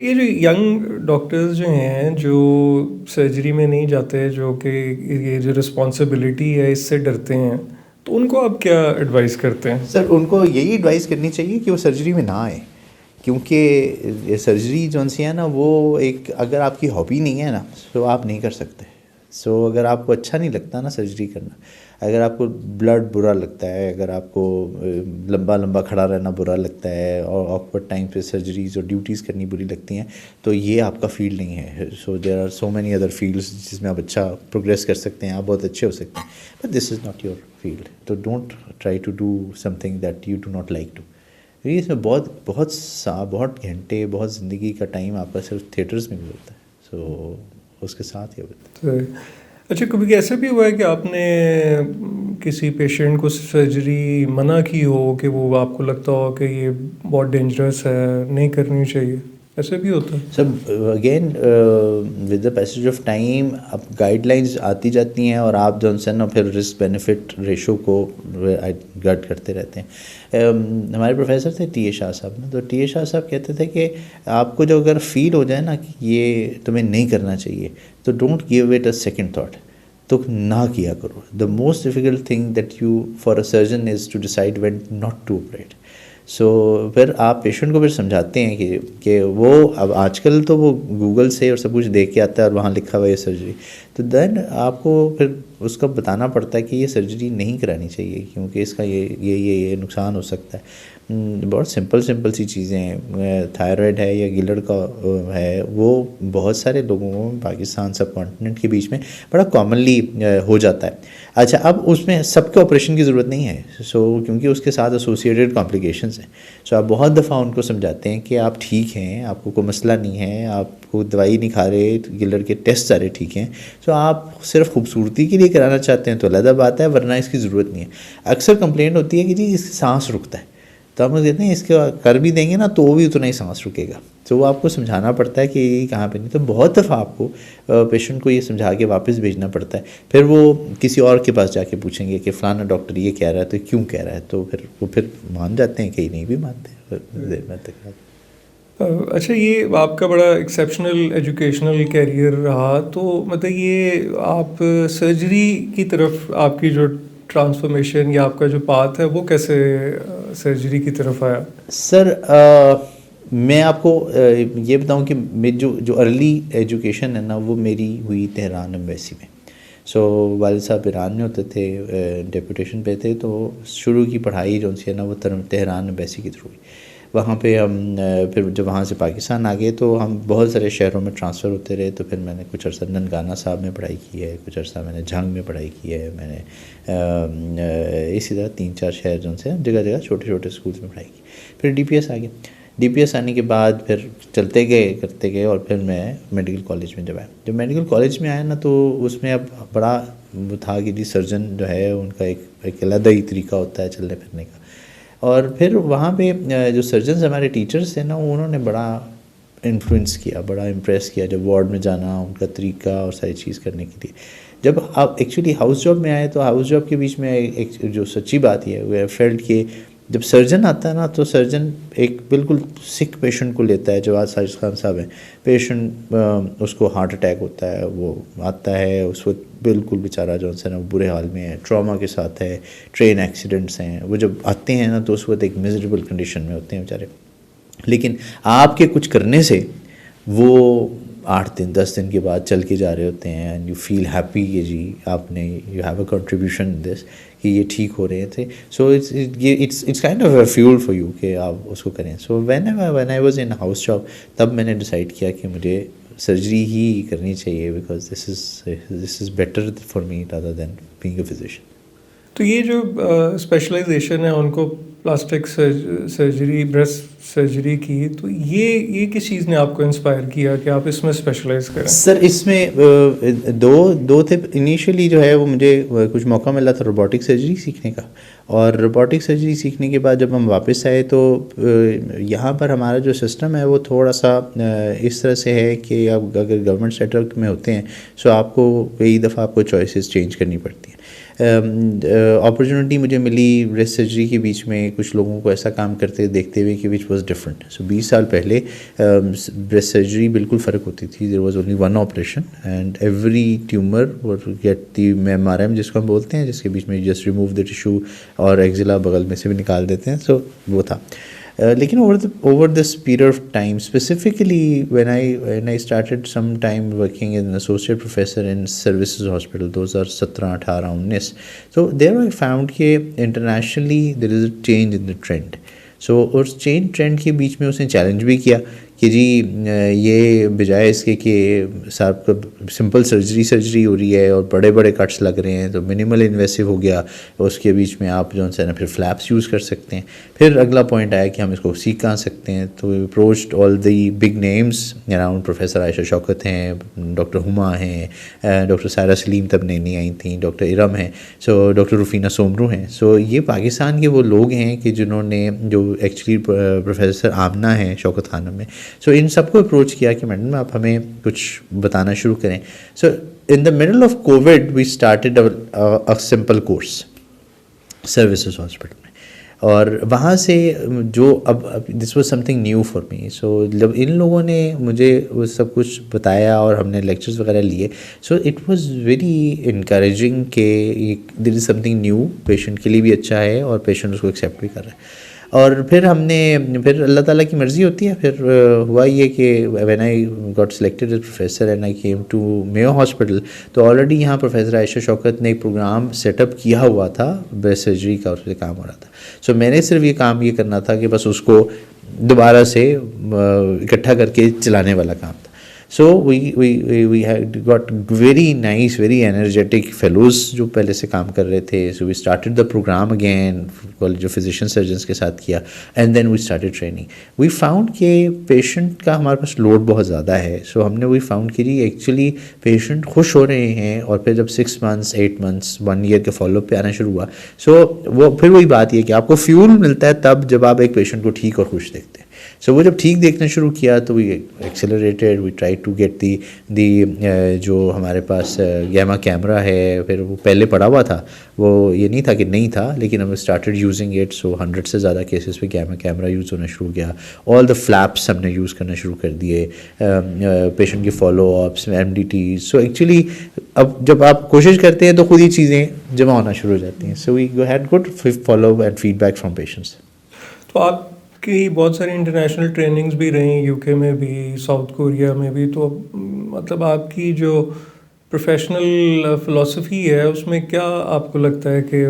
یہ جو young doctors جو ہیں جو سرجری میں نہیں جاتے، جو کہ یہ جو رسپانسبلٹی ہے اس سے ڈرتے ہیں، تو ان کو آپ کیا ایڈوائز کرتے ہیں؟ سر ان کو یہی ایڈوائز کرنی چاہیے کہ وہ سرجری میں نہ آئیں، کیونکہ یہ سرجری جو سی ہے نا وہ ایک، اگر آپ کی ہابی نہیں ہے نا تو آپ نہیں کر سکتے. سو اگر آپ کو اچھا نہیں لگتا نا سرجری کرنا، اگر آپ کو بلڈ برا لگتا ہے، اگر آپ کو لمبا لمبا کھڑا رہنا برا لگتا ہے اور آکورڈ ٹائم پہ سرجریز اور ڈیوٹیز کرنی بری لگتی ہیں، تو یہ آپ کا فیلڈ نہیں ہے. So there are so many other fields جس میں آپ اچھا پروگریس کر سکتے ہیں، آپ بہت اچھے ہو سکتے ہیں، but this is not your field. تو don't try to do something that you do not like to. اس میں بہت گھنٹے، بہت زندگی کا ٹائم آپ کا صرف تھیٹرز میں گزرتا ہے. سو اس کے ساتھ یہ ہوتا ہے. اچھا، کبھی ایسا بھی ہوا ہے کہ آپ نے کسی پیشنٹ کو سرجری منع کی ہو کہ وہ آپ کو لگتا ہو کہ یہ بہت ڈینجرس ہے، نہیں کرنی چاہیے؟ ایسا بھی ہوتا ہے؟ سب again with the passage of time اب گائیڈ لائنز آتی جاتی ہیں اور آپ جو ہے نا پھر رسک بینیفٹ ریشو کو گڈ کرتے رہتے ہیں. ہمارے پروفیسر تھے ٹی اے شاہ صاحب نا، تو ٹی اے شاہ صاحب کہتے تھے کہ آپ کو جو اگر فیل ہو جائے نا کہ یہ تمہیں نہیں کرنا چاہیے تو don't give it a second thought, تو نہ کیا کرو. The most difficult thing that you for a surgeon is to decide when not to operate. So پھر آپ پیشنٹ کو پھر سمجھاتے ہیں کہ وہ اب آج کل تو وہ گوگل سے اور سب کچھ دیکھ کے آتا ہے اور وہاں لکھا ہوا ہے سرجری، تو دین آپ کو پھر اس کا بتانا پڑتا ہے کہ یہ سرجری نہیں کرانی چاہیے کیونکہ اس کا یہ نقصان ہو سکتا ہے. بہت سمپل سی چیزیں ہیں، تھائرائڈ ہے یا گلر کا ہے، وہ بہت سارے لوگوں کو پاکستان سب کانٹیننٹ کے بیچ میں بڑا کامنلی ہو جاتا ہے. اچھا، اب اس میں سب کے آپریشن کی ضرورت نہیں ہے، کیونکہ اس کے ساتھ ایسوسیٹیڈ کمپلیکیشنز ہیں. آپ بہت دفعہ ان کو سمجھاتے ہیں کہ آپ ٹھیک ہیں، آپ کو کوئی مسئلہ نہیں ہے، آپ کو دوائی نہیں کھا رہے، گلر کے ٹیسٹ سارے ٹھیک ہیں. آپ صرف خوبصورتی کے لیے کرانا چاہتے ہیں تو علیحدہ بات ہے، ورنہ اس کی ضرورت نہیں ہے. اکثر کمپلینٹ ہوتی ہے کہ جی اس سے سانس رکتا ہے، تو ہم کہتے ہیں اس کے کر بھی دیں گے نا تو وہ بھی اتنا ہی سانس رکے گا. تو وہ آپ کو سمجھانا پڑتا ہے کہ یہ کہاں پہ نہیں. تو بہت دفعہ آپ کو پیشنٹ کو یہ سمجھا کے واپس بھیجنا پڑتا ہے. پھر وہ کسی اور کے پاس جا کے پوچھیں گے کہ فلانا ڈاکٹر یہ کہہ رہا ہے تو کیوں کہہ رہا ہے، تو پھر مان جاتے ہیں، کہیں نہیں بھی مانتے. اچھا، یہ آپ کا بڑا ایکسیپشنل ایجوکیشنل کیریئر رہا، تو مطلب یہ آپ سرجری کی طرف آپ کی جو ٹرانسفارمیشن یا آپ کا جو پاتھ ہے وہ کیسے سرجری کی طرف آیا؟ سر میں آپ کو یہ بتاؤں کہ جو ارلی ایجوکیشن ہے نا وہ میری ہوئی تہران ایمبیسی میں. والد صاحب ایران میں ہوتے تھے، ڈیپوٹیشن پہ تھے، تو شروع کی پڑھائی جو سی ہے نا وہ تہران ایمبیسی کے تھرو ہوئی. وہاں پہ ہم پھر جب وہاں سے پاکستان آ گئے تو ہم بہت سارے شہروں میں ٹرانسفر ہوتے رہے. تو پھر میں نے کچھ عرصہ ننگانہ صاحب میں پڑھائی کی ہے، کچھ عرصہ میں نے جھنگ میں پڑھائی کی ہے، میں نے اسی طرح 3-4 شہر جو سے جگہ جگہ چھوٹے چھوٹے اسکولس میں پڑھائی کی. پھر ڈی پی ایس آ گیا. ڈی پی ایس آنے کے بعد پھر چلتے گئے کرتے گئے، اور پھر میں میڈیکل کالج میں جب میڈیکل کالج میں آیا نا تو اس میں اب بڑا وہ تھا کہ جی سرجن جو ہے ان کا ایک علیحدہ ہی طریقہ ہوتا ہے چلنے پھرنے کا. اور پھر وہاں پہ جو سرجنز ہمارے ٹیچرز تھے نا انہوں نے بڑا انفلوئنس کیا، بڑا امپریس کیا. جب وارڈ میں جانا، ان کا طریقہ اور ساری چیز کرنے کے لیے. جب آپ ایکچولی ہاؤس جاب میں آئے تو ہاؤس جاب کے بیچ میں ایک جو سچی بات یہ ہے فیلڈ کہ جب سرجن آتا ہے نا تو سرجن ایک بالکل سک پیشنٹ کو لیتا ہے. جواد ساجد خان صاحب ہیں، پیشنٹ اس کو ہارٹ اٹیک ہوتا ہے، وہ آتا ہے اس وقت بالکل بیچارہ جو ہے نا برے حال میں ہے، ٹراما کے ساتھ ہے، ٹرین ایکسیڈنٹس ہیں. وہ جب آتے ہیں نا تو اس وقت ایک میزریبل کنڈیشن میں ہوتے ہیں بیچارے. لیکن آپ کے کچھ کرنے سے وہ 8 دن 10 دن کے بعد چل کے جا رہے ہوتے ہیں، اینڈ یو فیل ہیپی کہ جی آپ نے you have a contribution this کہ یہ ٹھیک ہو رہے تھے. So it's kind of a fuel for you کہ آپ اس کو کریں. So when I was in house job تب میں نے ڈیسائڈ کیا کہ مجھے سرجری ہی کرنی چاہیے، because this is better for me rather than being a physician. تو یہ جو اسپیشلائزیشن ہے ان کو پلاسٹک سرجری، بریسٹ سرجری کی، تو یہ کس چیز نے آپ کو انسپائر کیا کہ آپ اس میں اسپیشلائز کریں؟ سر اس میں دو تھے. انیشلی جو ہے وہ مجھے کچھ موقع ملا تھا روبوٹک سرجری سیکھنے کا، اور روبوٹک سرجری سیکھنے کے بعد جب ہم واپس آئے تو یہاں پر ہمارا جو سسٹم ہے وہ تھوڑا سا اس طرح سے ہے کہ اب اگر گورنمنٹ سیکٹر میں ہوتے ہیں سو آپ کو کئی دفعہ آپ کو چوائسیز چینج کرنی پڑتی ہیں. اپرچونیٹی مجھے ملی بریسٹ سرجری کے بیچ میں کچھ لوگوں کو ایسا کام کرتے دیکھتے ہوئے کہ وچ واز ڈفرنٹ. سو 20 سال پہلے بریسٹ سرجری بالکل فرق ہوتی تھی. There was only one operation and every tumour get the MRM جس کو ہم بولتے ہیں, جس کے بیچ میں جسٹ ریموو دا ٹیشو اور ایکزیلا بغل میں سے بھی نکال دیتے ہیں. سو وہ تھا. لیکن over this period of time, specifically when I started some time working as an associate professor in Services Hospital, 2017, 18, 19, so there I found کہ internationally there is a change in the trend. So اس چین trend کے بیچ میں اس نے challenge بھی کیا کہ جی یہ بجائے اس کے کہ صاحب کا سمپل سرجری ہو رہی ہے اور بڑے بڑے کٹس لگ رہے ہیں تو منیمل انویسو ہو گیا, اس کے بیچ میں آپ جو ہے نا پھر فلیپس یوز کر سکتے ہیں. پھر اگلا پوائنٹ آیا کہ ہم اس کو سیکھ کہاں سکتے ہیں, تو approached all the big names around. Professor Ayesha شوکت ہیں, ڈاکٹر ہما ہیں, ڈاکٹر سائرہ سلیم تب نئی آئی تھیں, ڈاکٹر ارم ہیں, سو ڈاکٹر رفینہ سومرو ہیں. سو یہ پاکستان کے وہ لوگ ہیں کہ جنہوں نے جو ایکچولی پروفیسر آمنہ ہیں شوکت خانم میں, سو ان سب کو اپروچ کیا کہ میڈم آپ ہمیں کچھ بتانا شروع کریں. So in the middle of COVID we started a simple course services hospital میں, اور وہاں سے جو اب this was something new for me. So جب ان لوگوں نے مجھے وہ سب کچھ بتایا اور ہم نے لیکچرز وغیرہ لیے, so it was very encouraging کہ دیر از سم تھنگ نیو, پیشنٹ کے لیے بھی اچھا ہے اور پیشنٹ اس کو ایکسیپٹ بھی کر رہا ہے. اور پھر ہم نے پھر اللہ تعالیٰ کی مرضی ہوتی ہے, پھر ہوا یہ کہ when I got selected as professor and I came to Mayo hospital, تو آلریڈی یہاں پروفیسر عائشہ شوکت نے ایک پروگرام سیٹ اپ کیا ہوا تھا بریسٹ سرجری کا, اس پہ کام ہو رہا تھا. سو میں نے صرف یہ کام یہ کرنا تھا کہ بس اس کو دوبارہ سے اکٹھا کر کے چلانے والا کام تھا. So we had got very nice very energetic fellows جو پہلے سے کام کر رہے تھے. So we started the programme again, جو فزیشین سرجنس کے ساتھ کیا, and then we started training. We found کہ پیشنٹ کا ہمارے پاس لوڈ بہت زیادہ ہے. سو ہم نے وی فاؤنڈ کہ جی ایکچولی پیشنٹ خوش ہو رہے ہیں, اور پھر جب 6 months 8 months 1 year کے فالو اپ پہ آنا شروع ہوا, سو وہ پھر وہی بات یہ کہ آپ کو فیول ملتا ہے تب جب آپ ایک پیشنٹ کو ٹھیک اور خوش دیکھتے ہیں. سو وہ جب ٹھیک دیکھنا شروع کیا تو we accelerated, we try to get the جو ہمارے پاس گیما کیمرا ہے, پھر وہ پہلے پڑا ہوا تھا, وہ یہ نہیں تھا کہ نہیں تھا, لیکن ہم اسٹارٹیڈ یوزنگ اٹ. سو 100 سے زیادہ کیسز پہ گیما کیمرا یوز ہونا شروع کیا. آل دا فلیپس ہم نے یوز کرنا شروع کر دیے, پیشنٹ کی follow ups, MDT. So actually اب جب آپ کوشش کرتے ہیں تو خود ہی چیزیں جمع ہونا شروع ہو جاتی ہیں. So we had good follow and feedback from patients. تو آپ کی بہت ساری انٹرنیشنل ٹریننگز بھی رہیں, UK میں بھی, ساؤتھ کوریا میں بھی. تو مطلب آپ کی جو پروفیشنل فلاسفی ہے اس میں کیا آپ کو لگتا ہے کہ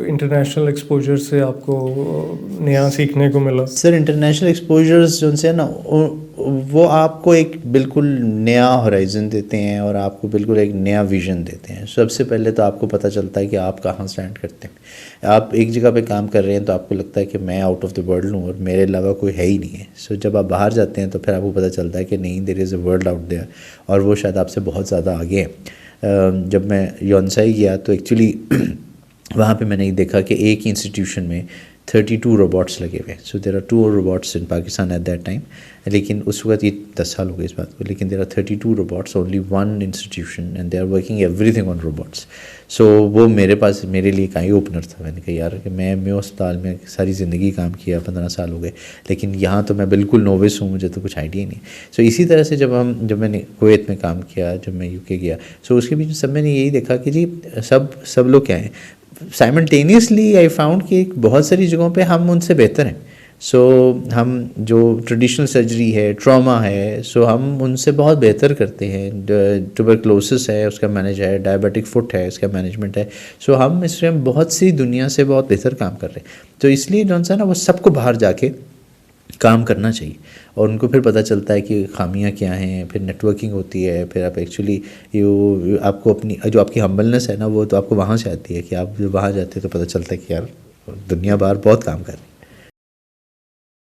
انٹرنیشنل ایکسپوجر سے آپ کو نیا سیکھنے کو ملا؟ سر انٹرنیشنل ایکسپوجرز جو ان سے نا وہ آپ کو ایک بالکل نیا ہورائزن دیتے ہیں اور آپ کو بالکل ایک نیا ویژن دیتے ہیں. سب سے پہلے تو آپ کو پتہ چلتا ہے کہ آپ کہاں اسٹینڈ کرتے ہیں. آپ ایک جگہ پہ کام کر رہے ہیں تو آپ کو لگتا ہے کہ میں آؤٹ آف دا ورلڈ ہوں اور میرے علاوہ کوئی ہے ہی نہیں ہے. سو جب آپ باہر جاتے ہیں تو پھر آپ کو پتہ چلتا ہے کہ نہیں, دیر از اے ورلڈ آؤٹ دیئر, اور وہ شاید آپ سے بہت زیادہ آگے ہیں. جب میں یونسائی گیا تو ایکچولی وہاں پہ میں نے دیکھا کہ ایک ہی انسٹیٹیوشن میں 32 روبوٹس لگے ہوئے. So there are 2 robots in Pakistan at that time, لیکن اس وقت یہ 10 سال ہو گئے اس بات کو, لیکن there are 32 robots, only 1 institution, and they are working everything on robots. So وہ میرے لیے ایک آئی اوپنر تھا. میں نے کہا یار کہ میں اسپتال میں ساری زندگی کام کیا, 15 سال ہو گئے, لیکن یہاں تو میں بالکل نووس ہوں, مجھے تو کچھ آئیڈیا نہیں. سو اسی طرح سے جب میں نے کویت میں کام کیا, جب میں UK گیا, سو اس کے بیچ میں سب میں نے یہی دیکھا کہ جی سب لوگ کیا ہیں سائملٹینیسلی. آئی فاؤنڈ کہ بہت ساری جگہوں پہ ہم ان سے بہتر ہیں. سو ہم جو ٹریڈیشنل سرجری ہے, ٹراما ہے, سو ہم ان سے بہت بہتر کرتے ہیں. ٹوبرکلوسس ہے, اس کا مینیج ہے, ڈائبیٹک فٹ ہے, اس کا مینجمنٹ ہے. سو ہم اس میں بہت سی دنیا سے بہت بہتر کام کر رہے ہیں. تو اس لیے جو ہے نا وہ سب کو باہر جا کے کام کرنا چاہیے, اور ان کو پھر پتہ چلتا ہے کہ خامیاں کیا ہیں, پھر نیٹ ورکنگ ہوتی ہے, پھر آپ ایکچولی آپ کو اپنی جو آپ کی ہمبلنس ہے نا وہ تو آپ کو وہاں سے آتی ہے کہ آپ جو وہاں جاتے ہیں تو پتہ چلتا ہے کہ یار دنیا باہر بہت کام کر رہی ہے.